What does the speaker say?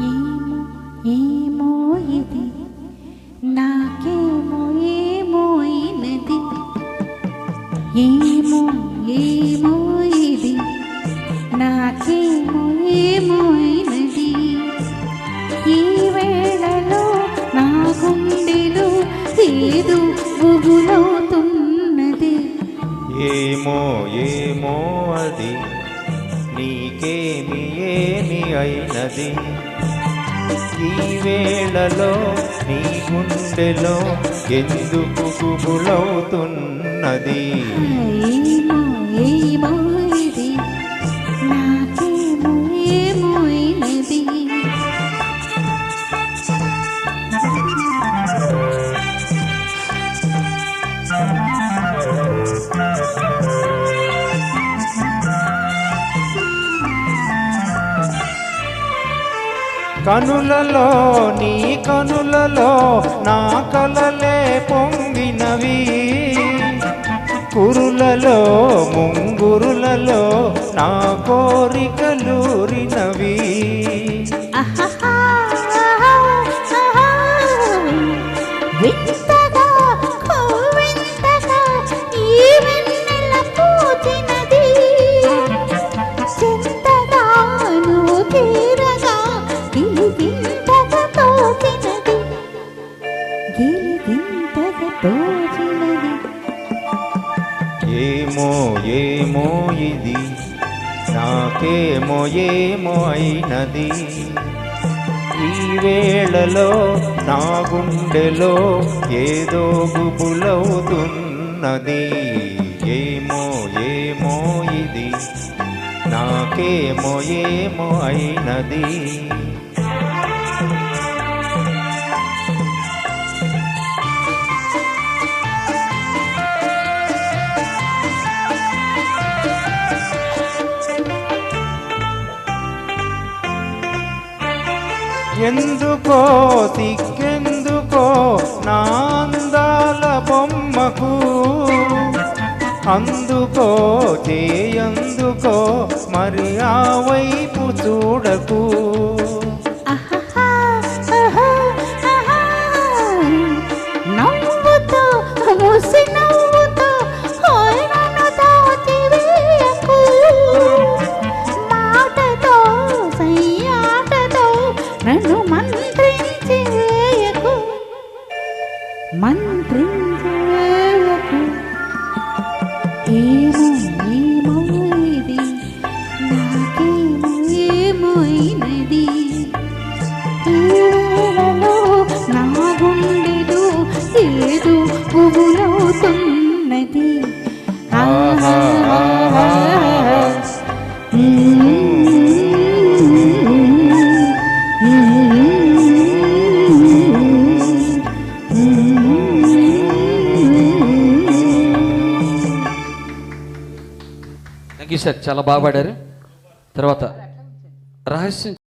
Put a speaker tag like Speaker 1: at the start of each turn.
Speaker 1: ఏమో ఏమో ఇది నాకేమో ఏమో అయినది. ఏమో ఏమో ఇది నాకేమో ఏమో అయినది. ఈ వేళలో నా గుండెలో ఏదో గుబులవుతున్నది.
Speaker 2: ఏమో ఏమో అది నీకేమి ఏమి అయినది. ఈ వేళలో నీ గుండెలో ఎందుకు గుబులవుతున్నది.
Speaker 1: ఏమో ఏమో ఇది నాకేమో ఏమో అయినది.
Speaker 2: కనులలో నీ కనులలో నా కలలే పొంగినవి. కురులలో ముంగురులలో నా కోరికలూరినవి.
Speaker 1: వింతగా కోవింతగా ఈ వెన్నెల పూచినది. చింతగా నువ్వు తీరగా గిలిగింతగా తోచినది. గిలిగింతగా తోచినది.
Speaker 2: ఏమో ఏమో ఇది నాకేమో ఏమో అయినది. ఈ వేళలో నా గుండెలో ఏదో గుబులవుతున్నది. ఏమో ఏమో ఇది నాకేమో ఏమో అయినది. ఎందుకో సిగ్గెందుకో నా అందాల బొమ్మకు. అందుకో చేయందుకో మరి ఆ వైపు చూడకు.
Speaker 1: నవ్వుతో మూసి నవ్వుతో నన్ను దాచివేయకు. మాటతో సయ్యాటతో నన్ను మంత్రించి వేయకు. మంత్రించి వేయకు. ఏమో ఏమో ఇది నాకేమో ఏమో అయినది. ఈ వేళలో నా గుండెలో ఏదో గుబులవుతున్నది. ఆహా
Speaker 3: థ్యాంక్ యూ సార్, చాలా బాగా పాడారు. తర్వాత రహస్యం